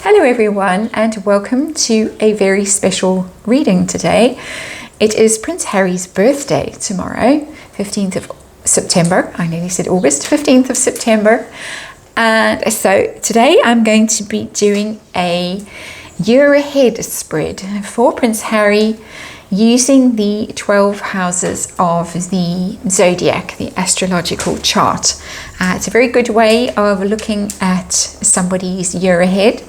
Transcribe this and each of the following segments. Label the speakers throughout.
Speaker 1: Hello everyone, and welcome to a very special reading today. It is Prince Harry's birthday tomorrow, 15th of September. I nearly said August, 15th of September. And so today I'm going to be doing a year ahead spread for Prince Harry using the 12 houses of the zodiac, the astrological chart. It's a very good way of looking at somebody's year ahead.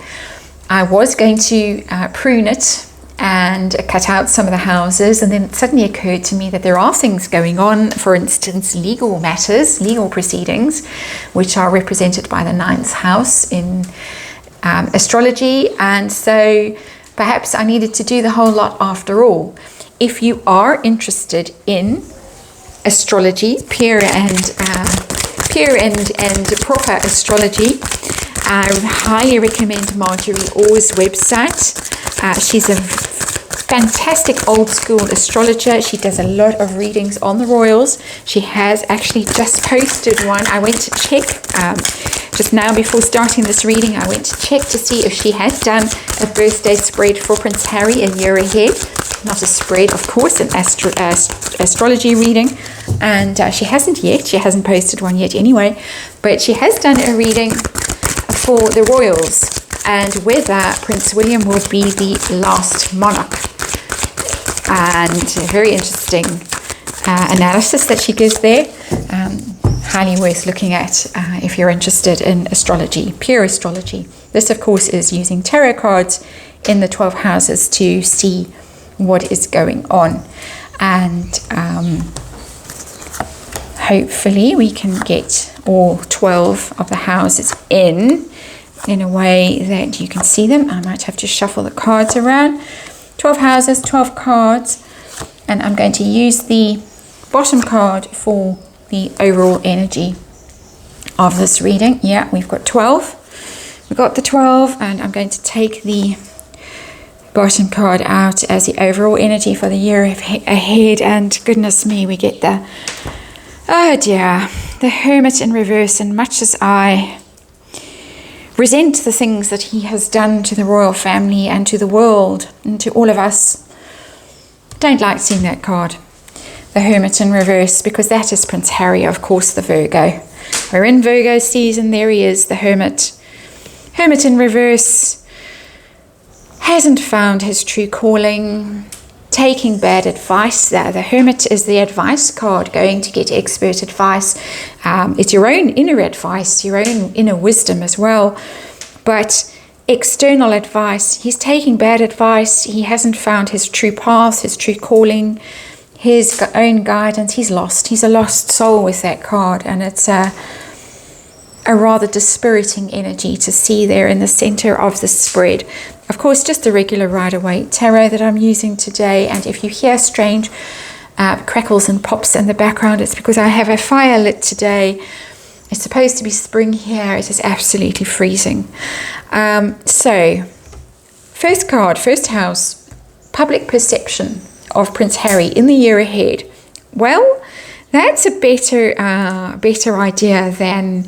Speaker 1: I was going to prune it and cut out some of the houses, and then it suddenly occurred to me that there are things going on, for instance, legal matters, legal proceedings, which are represented by the 9th house in astrology, and so perhaps I needed to do the whole lot after all. If you are interested in astrology, pure and proper astrology, I highly recommend Marjorie Orr's website. She's a fantastic old school astrologer. She does a lot of readings on the royals. She has actually just posted one. I went to check just now before starting this reading. I went to check to see if she has done a birthday spread for Prince Harry a year ahead. Not a spread, of course, an astrology reading. And she hasn't yet. She hasn't posted one yet anyway. But she has done a reading for the royals and whether Prince William will be the last monarch. And a very interesting analysis that she gives there. Highly worth looking at if you're interested in astrology, pure astrology. This, of course, is using tarot cards in the 12 houses to see what is going on. And hopefully we can get all 12 of the houses in a way that you can see them. I might have to shuffle the cards around. 12 houses, 12 cards, and I'm going to use the bottom card for the overall energy of this reading. Yeah, we've got 12. We've got the 12, and I'm going to take the bottom card out as the overall energy for the year ahead, and goodness me, we get the, oh dear, the Hermit in reverse. And much as I resent the things that he has done to the royal family and to the world and to all of us, don't like seeing that card, the Hermit in reverse, because that is Prince Harry, of course, the Virgo. We're in Virgo season. There he is, the Hermit. Hermit in reverse, hasn't found his true calling, taking bad advice. The Hermit is the advice card, going to get expert advice. It's your own inner advice, your own inner wisdom as well. But external advice, he's taking bad advice. He hasn't found his true path, his true calling, his own guidance. He's lost. He's a lost soul with that card. And it's a rather dispiriting energy to see there in the center of the spread. Of course, just the regular Rider-Waite tarot that I'm using today. And if you hear strange crackles and pops in the background, it's because I have a fire lit today. It's supposed to be spring here. It is absolutely freezing. So, first card, first house, public perception of Prince Harry in the year ahead. Well, that's a better idea than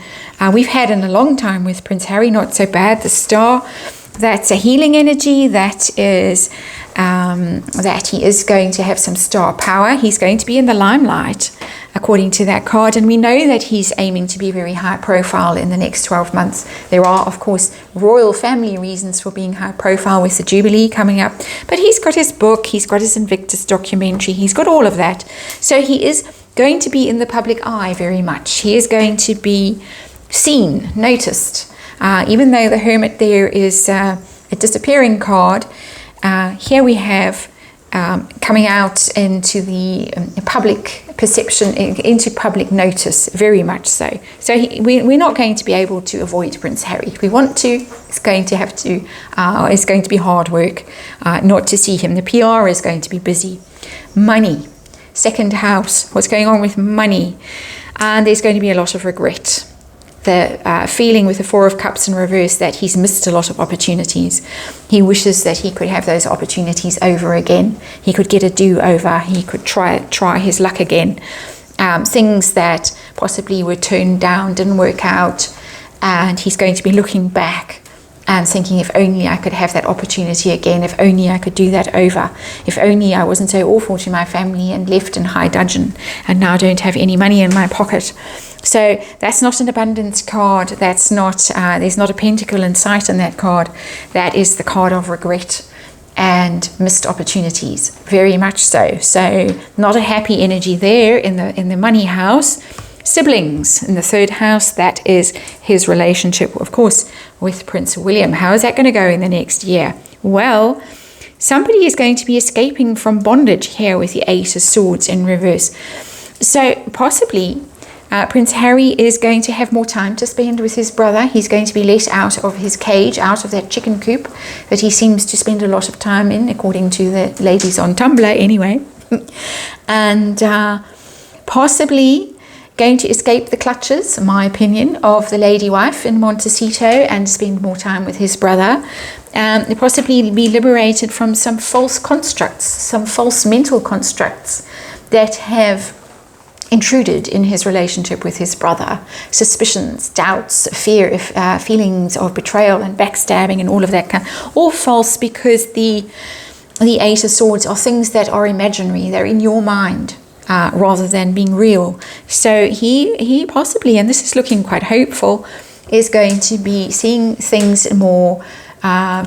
Speaker 1: we've had in a long time with Prince Harry. Not so bad. The Star, that's a healing energy. That is that he is going to have some star power. He's going to be in the limelight, according to that card. And we know that he's aiming to be very high profile in the next 12 months. There are, of course, royal family reasons for being high profile with the Jubilee coming up. But he's got his book. He's got his Invictus documentary. He's got all of that. So he is going to be in the public eye very much. He is going to be seen, noticed. Even though the Hermit there is a disappearing card, here we have coming out into the public perception, into public notice, very much so. So we're not going to be able to avoid Prince Harry. If we want to, it's going to be hard work not to see him. The PR is going to be busy. Money, second house, what's going on with money? And there's going to be a lot of regret. The feeling with the Four of Cups in reverse that he's missed a lot of opportunities. He wishes that he could have those opportunities over again. He could get a do-over. He could try his luck again. Things that possibly were turned down, didn't work out, and he's going to be looking back and thinking, if only I could have that opportunity again, if only I could do that over, if only I wasn't so awful to my family and left in high dudgeon and now don't have any money in my pocket. So that's not an abundance card. That's not, there's not a pentacle in sight on that card. That is the card of regret and missed opportunities, very much so. So not a happy energy there in the money house. Siblings in the third house, that is his relationship, of course, with Prince William. How is that going to go in the next year? Well, somebody is going to be escaping from bondage here with the Eight of Swords in reverse. So possibly Prince Harry is going to have more time to spend with his brother. He's going to be let out of his cage, out of that chicken coop that he seems to spend a lot of time in, according to the ladies on Tumblr anyway. And possibly going to escape the clutches, in my opinion, of the lady wife in Montecito and spend more time with his brother. Possibly be liberated from some false constructs, some false mental constructs that have intruded in his relationship with his brother. Suspicions, doubts, fear, feelings of betrayal and backstabbing and all of that kind, all false, because the Eight of Swords are things that are imaginary. They're in your mind. Rather than being real. So he possibly, and this is looking quite hopeful, is going to be seeing things more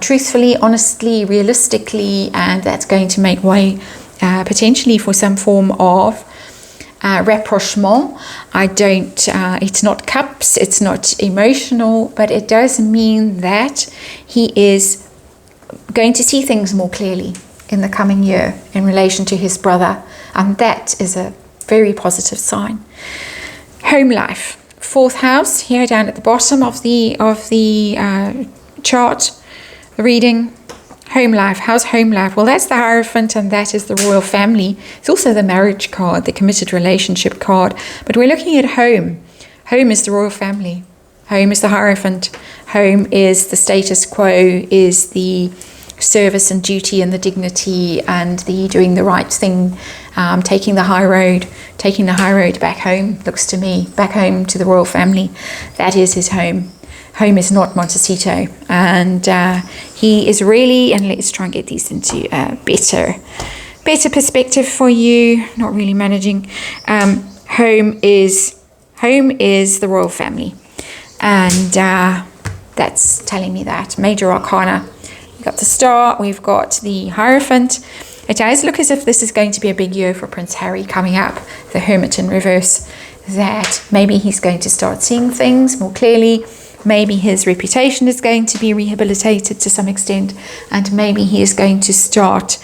Speaker 1: truthfully, honestly, realistically, and that's going to make way potentially for some form of rapprochement. It's not cups, it's not emotional, but it does mean that he is going to see things more clearly in the coming year in relation to his brother, and that is a very positive sign. Home life, fourth house here down at the bottom of the chart, the reading. Home life, how's home life? Well, that's the Hierophant, and that is the royal family. It's also the marriage card, the committed relationship card, but we're looking at home. Home is the royal family. Home is the Hierophant. Home is the status quo, is the service and duty and the dignity and the doing the right thing, taking the high road back home. Looks to me back home to the royal family. That is his home. Home is not Montecito, and he is really, and let's try and get these into a better perspective for you. Not really managing. Home is the royal family, and that's telling me that. Major Arcana. We've got the Star, we've got the Hierophant. It does look as if this is going to be a big year for Prince Harry coming up, the Hermit in reverse, that maybe he's going to start seeing things more clearly. Maybe his reputation is going to be rehabilitated to some extent, and maybe he is going to start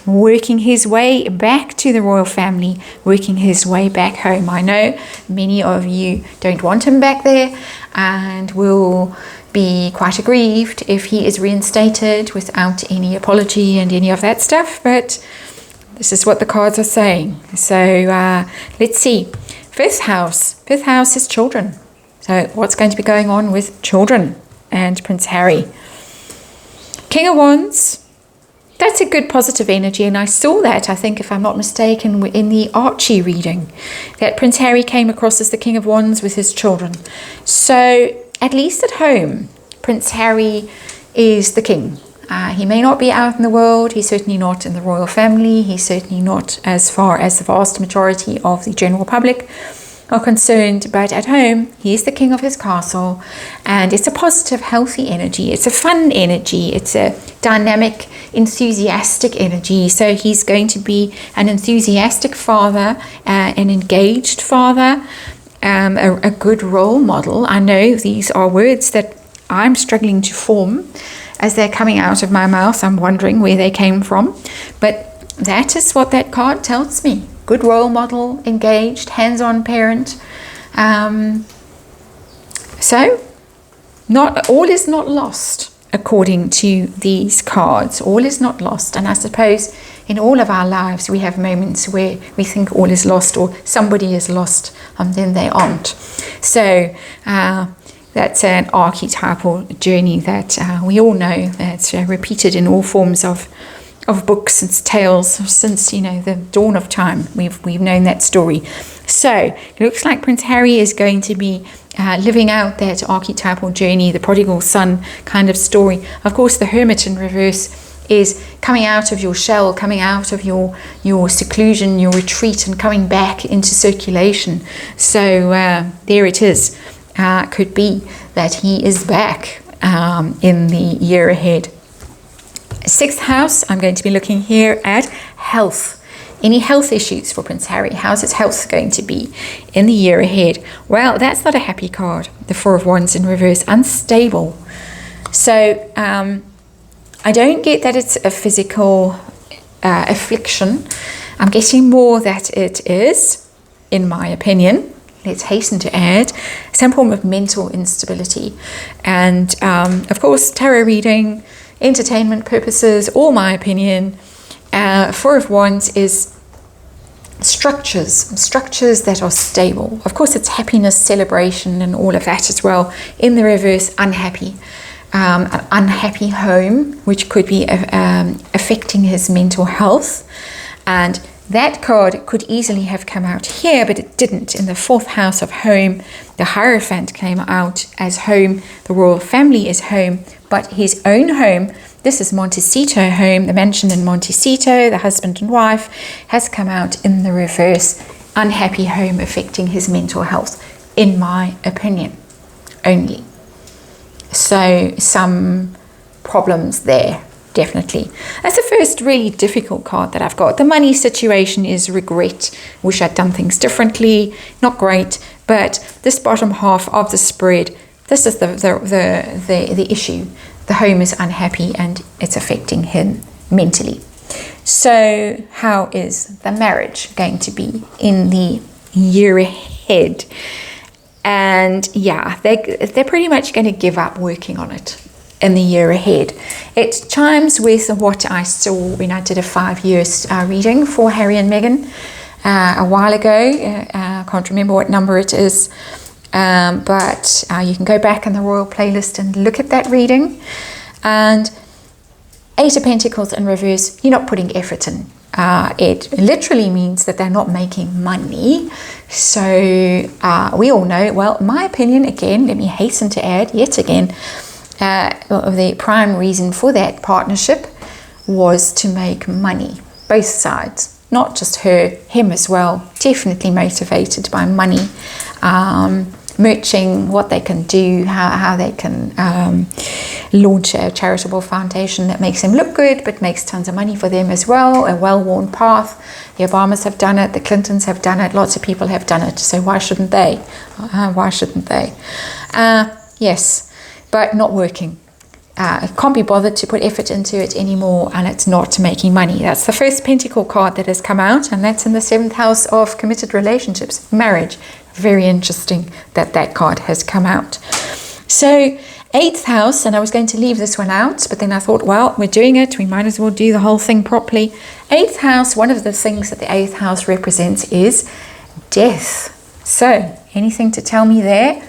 Speaker 1: working his way back to the royal family, working his way back home. I know many of you don't want him back there and will be quite aggrieved if he is reinstated without any apology and any of that stuff, but this is what the cards are saying. So let's see. Fifth house is children. So what's going to be going on with children and Prince Harry? King of Wands, that's a good positive energy, and I saw that, I think, if I'm not mistaken, in the Archie reading, that Prince Harry came across as the King of Wands with his children. So at least at home, Prince Harry is the king. He may not be out in the world, he's certainly not in the royal family, he's certainly not as far as the vast majority of the general public are concerned, but at home he is the king of his castle, and it's a positive, healthy energy, it's a fun energy, it's a dynamic, enthusiastic energy. So he's going to be an enthusiastic father, an engaged father, a good role model. I know these are words that I'm struggling to form as they're coming out of my mouth. I'm wondering where they came from, but that is what that card tells me. Good role model, engaged, hands-on parent. So not all is not lost according to these cards. All is not lost, and I suppose in all of our lives we have moments where we think all is lost or somebody is lost and then they aren't. So that's an archetypal journey that we all know. That's repeated in all forms of books and tales since, the dawn of time. We've known that story. So it looks like Prince Harry is going to be living out that archetypal journey, the prodigal son kind of story. Of course, the Hermit in reverse is coming out of your shell, coming out of your seclusion, your retreat, and coming back into circulation. So there it is. Could be that he is back in the year ahead. 6th house, I'm going to be looking here at health. Any health issues for Prince Harry? How's his health going to be in the year ahead? Well, that's not a happy card. The 4 of Wands in reverse, unstable. So I don't get that it's a physical affliction. I'm getting more that it is, in my opinion, let's hasten to add, some form of mental instability. And of course, tarot reading, entertainment purposes, all my opinion. 4 of Wands is structures that are stable. Of course, it's happiness, celebration, and all of that as well. In the reverse, unhappy. An unhappy home, which could be affecting his mental health. And that card could easily have come out here, but it didn't. In the 4th house of home, the Hierophant came out as home. The royal family is home, but his own home, this is Montecito home, the mansion in Montecito, the husband and wife, has come out in the reverse. Unhappy home affecting his mental health, in my opinion, only. So some problems there, definitely. That's the first really difficult card that I've got. The money situation is regret. Wish I'd done things differently. Not great. But this bottom half of the spread, this is the issue. The home is unhappy and it's affecting him mentally. So how is the marriage going to be in the year ahead? And yeah, they're pretty much going to give up working on it in the year ahead. It chimes with what I saw when I did a 5-year reading for Harry and Meghan a while ago. I can't remember what number it is, but you can go back in the Royal playlist and look at that reading. And 8 of Pentacles in reverse, you're not putting effort in. It literally means that they're not making money. So we all know, well, in my opinion, again, let me hasten to add yet again, the prime reason for that partnership was to make money, both sides, not just him as well, definitely motivated by money, merching what they can do, how they can launch a charitable foundation that makes them look good but makes tons of money for them as well, a well-worn path. The Obamas have done it, the Clintons have done it, lots of people have done it, so why shouldn't they? Why shouldn't they? Yes, but not working. Can't be bothered to put effort into it anymore, and it's not making money. That's the first Pentacle card that has come out, and that's in the 7th house of committed relationships, marriage. Very interesting that that card has come out. So 8th house, and I was going to leave this one out, but then I thought, well, we're doing it, we might as well do the whole thing properly. 8th house, one of the things that the 8th house represents is death. So anything to tell me there?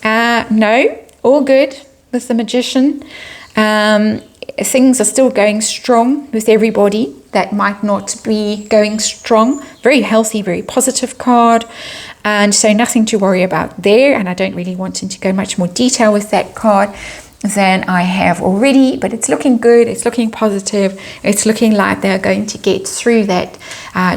Speaker 1: No, all good with the Magician. Things are still going strong with everybody that might not be going strong. Very healthy, very positive card. And so nothing to worry about there. And I don't really want into go much more detail with that card than I have already. But it's looking good. It's looking positive. It's looking like they're going to get through that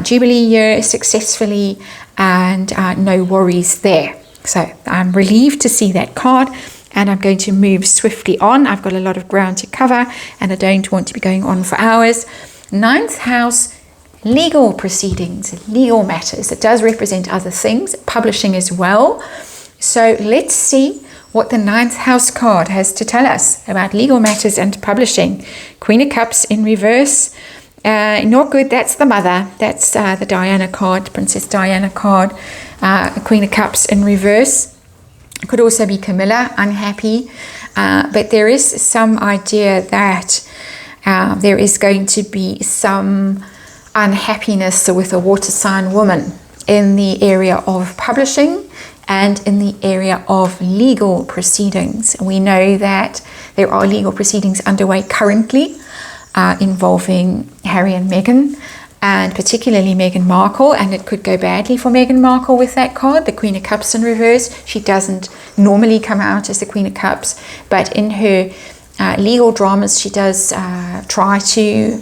Speaker 1: Jubilee year successfully, and no worries there. So I'm relieved to see that card. And I'm going to move swiftly on. I've got a lot of ground to cover, and I don't want to be going on for hours. 9th house, legal proceedings, legal matters. It does represent other things, publishing as well. So let's see what the 9th house card has to tell us about legal matters and publishing. Queen of Cups in reverse. Not good. That's the mother. That's the Diana card, Princess Diana card. Queen of Cups in reverse. Could also be Camilla, unhappy, but there is some idea that there is going to be some unhappiness with a water sign woman in the area of publishing and in the area of legal proceedings. We know that there are legal proceedings underway currently involving Harry and Meghan. and particularly Meghan Markle, and it could go badly for Meghan Markle with that card, the Queen of Cups in reverse. She doesn't normally come out as the Queen of Cups, but in her legal dramas, she does try to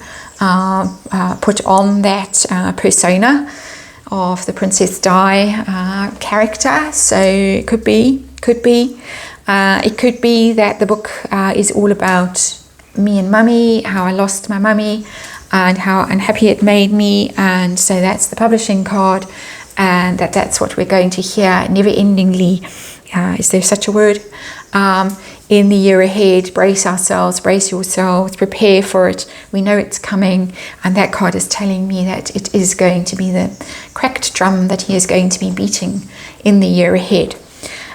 Speaker 1: put on that persona of the Princess Di character. So it could be. It could be that the book is all about me and mummy, how I lost my mummy and how unhappy it made me, and so that's the publishing card, and that's what we're going to hear never-endingly, is there such a word, in the year ahead. Brace ourselves, brace yourselves, prepare for it. We know it's coming, and that card is telling me that it is going to be the cracked drum that he is going to be beating in the year ahead.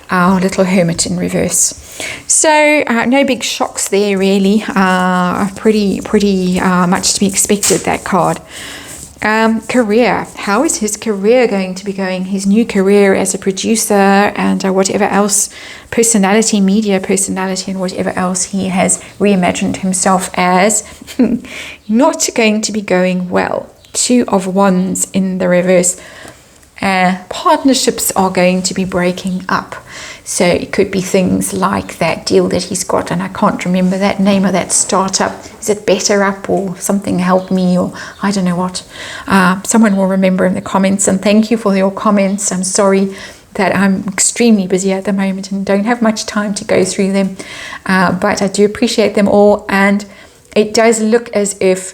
Speaker 1: Our little hermit in reverse. So no big shocks there really. Pretty much to be expected, that card. Career. How is his career going to be going? His new career as a producer and whatever else, personality, media personality, and whatever else he has reimagined himself as. Not going to be going well. 2 of Wands in the reverse. Partnerships are going to be breaking up. So it could be things like that deal that he's got, and I can't remember that name of that startup. Is it Better Up or something Help Me, or I don't know what. Someone will remember in the comments, and thank you for your comments. I'm sorry that I'm extremely busy at the moment and don't have much time to go through them, but I do appreciate them all, and it does look as if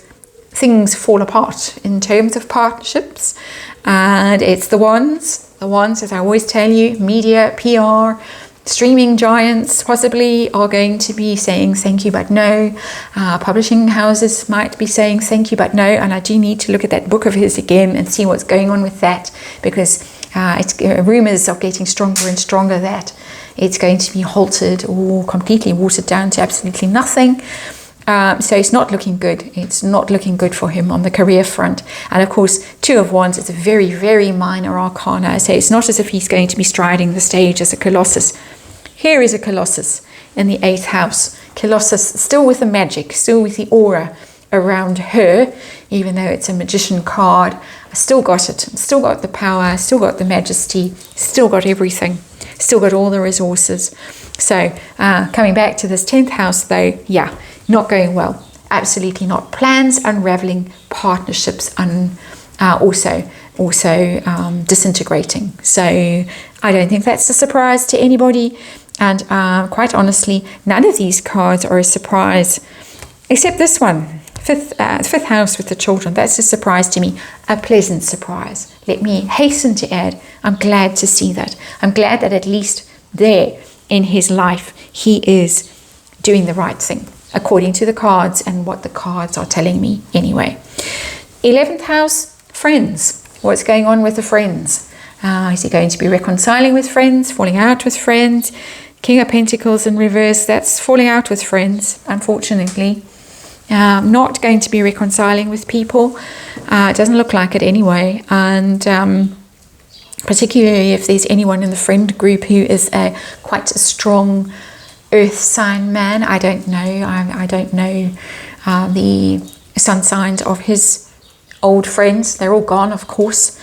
Speaker 1: things fall apart in terms of partnerships, and it's the ones, as I always tell you, media, PR, streaming giants possibly are going to be saying thank you but no. Publishing houses might be saying thank you but no, and I do need to look at that book of his again and see what's going on with that, because rumours are getting stronger and stronger that it's going to be halted or completely watered down to absolutely nothing. So it's not looking good. It's not looking good for him on the career front. And of course, 2 of Wands is a very, very minor arcana. So it's not as if he's going to be striding the stage as a Colossus. Here is a Colossus in the 8th house. Colossus still with the magic, still with the aura around her, even though it's a magician card. I still got it. Still got the power, still got the majesty, still got everything, still got all the resources. So coming back to this 10th house though, yeah, not going well. Absolutely not. Plans unraveling, partnerships also disintegrating. So I don't think that's a surprise to anybody. And quite honestly, none of these cards are a surprise, except this one. Fifth house with the children. That's a surprise to me. A pleasant surprise. Let me hasten to add, I'm glad to see that. I'm glad that at least there in his life, he is doing the right thing, according to the cards and what the cards are telling me anyway. 11th house, friends. What's going on with the friends? Is he going to be reconciling with friends, falling out with friends? King of Pentacles in reverse, that's falling out with friends, unfortunately. Not going to be reconciling with people. It doesn't look like it anyway. And particularly if there's anyone in the friend group who is quite a strong earth sign man. I don't know. I don't know the sun signs of his old friends. They're all gone, of course.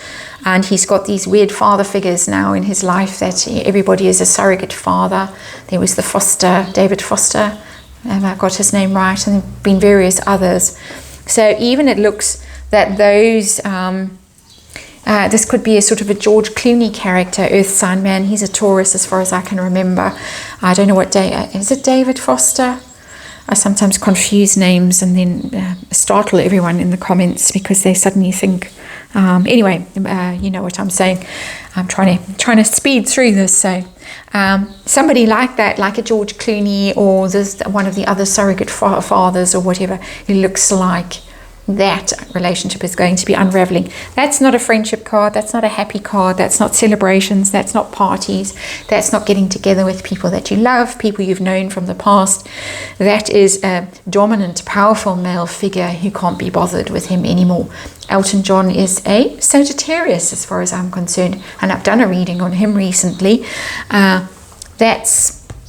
Speaker 1: And he's got these weird father figures now in his life that everybody is a surrogate father. There was the Foster, David Foster, have I got his name right? And there have been various others. So even it looks that those, this could be a sort of a George Clooney character, earth sign man. He's a Taurus as far as I can remember. I don't know what day, is it David Foster? I sometimes confuse names and then startle everyone in the comments because they suddenly think, anyway, you know what I'm saying. I'm trying to speed through this. So somebody like that, like a George Clooney or this, one of the other surrogate fathers or whatever, who looks like that relationship is going to be unraveling. That's not a friendship card. That's not a happy card. That's not celebrations. That's not parties. That's not getting together with people that you love, people you've known from the past. That is a dominant, powerful male figure who can't be bothered with him anymore. Elton John is a Sagittarius as far as I'm concerned, and I've done a reading on him recently.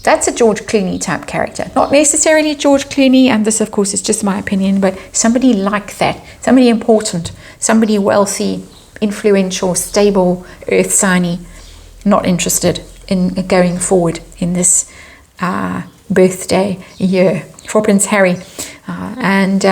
Speaker 1: That's a George Clooney type character. Not necessarily George Clooney, and this of course is just my opinion, but somebody like that, somebody important, somebody wealthy, influential, stable, earth signy, not interested in going forward in this birthday year for Prince Harry. And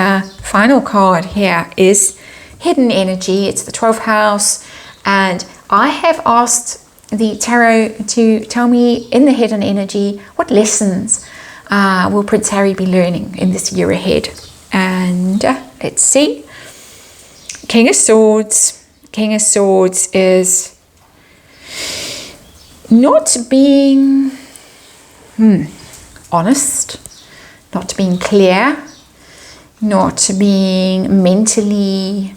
Speaker 1: final card here is hidden energy. It's the 12th house, and I have asked the tarot to tell me in the hidden energy what lessons will Prince Harry be learning in this year ahead. And let's see. King of Swords. King of Swords is not being honest, not being clear, not being mentally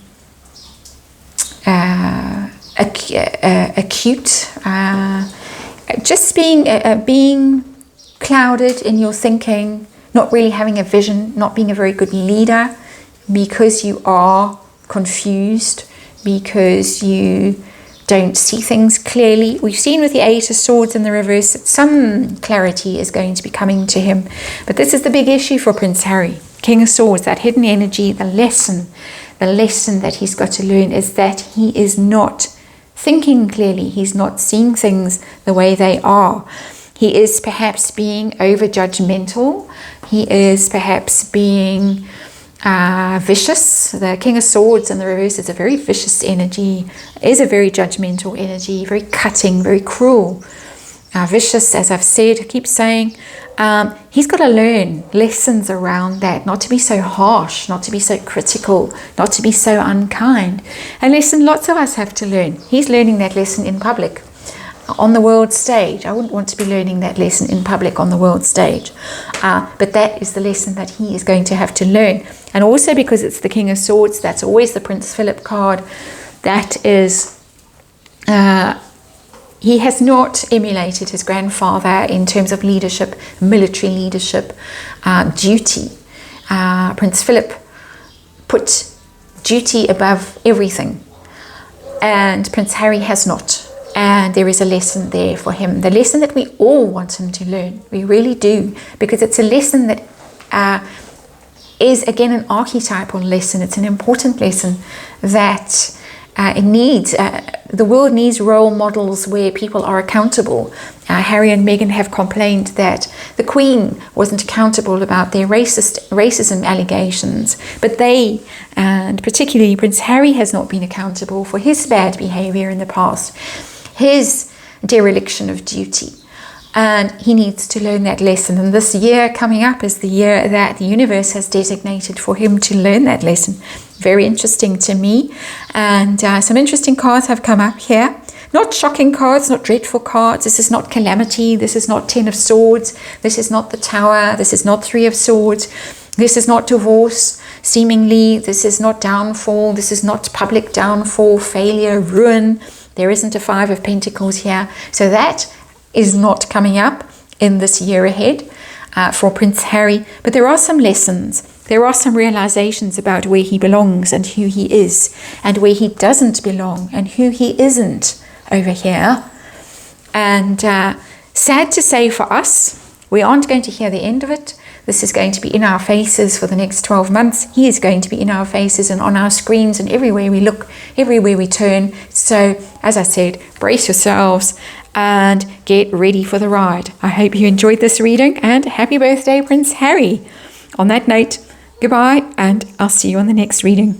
Speaker 1: acute, just being clouded in your thinking, not really having a vision, not being a very good leader because you are confused, because you don't see things clearly. We've seen with the Eight of Swords in the reverse that some clarity is going to be coming to him. But this is the big issue for Prince Harry. King of Swords, that hidden energy, the lesson that he's got to learn is that he is not thinking clearly. He's not seeing things the way they are. He is perhaps being over judgmental. He is perhaps being vicious. The King of Swords in the reverse is a very vicious energy, is a very judgmental energy, very cutting, very cruel. Vicious, as I've said, I keep saying, he's got to learn lessons around that, not to be so harsh, not to be so critical, not to be so unkind. A lesson lots of us have to learn. He's learning that lesson in public, on the world stage. I wouldn't want to be learning that lesson in public on the world stage. But that is the lesson that he is going to have to learn. And also because it's the King of Swords, that's always the Prince Philip card. That is... he has not emulated his grandfather in terms of leadership, military leadership, duty. Prince Philip put duty above everything, and Prince Harry has not. And there is a lesson there for him, the lesson that we all want him to learn. We really do, because it's a lesson that is, again, an archetypal lesson. It's an important lesson that it needs. The world needs role models where people are accountable. Harry and Meghan have complained that the Queen wasn't accountable about their racism allegations, but they, and particularly Prince Harry, has not been accountable for his bad behavior in the past, his dereliction of duty. And he needs to learn that lesson. And this year coming up is the year that the universe has designated for him to learn that lesson. Very interesting to me. And some interesting cards have come up here. Not shocking cards, not dreadful cards. This is not calamity. This is not Ten of Swords. This is not the Tower. This is not Three of Swords. This is not divorce, seemingly. This is not downfall. This is not public downfall, failure, ruin. There isn't a Five of Pentacles here. So that is not coming up in this year ahead for Prince Harry. But there are some lessons. There are some realizations about where he belongs and who he is, and where he doesn't belong and who he isn't over here. And sad to say for us, we aren't going to hear the end of it. This is going to be in our faces for the next 12 months. He is going to be in our faces and on our screens and everywhere we look, everywhere we turn. So, as I said, brace yourselves and get ready for the ride. I hope you enjoyed this reading, and happy birthday, Prince Harry. On that note, goodbye, and I'll see you on the next reading.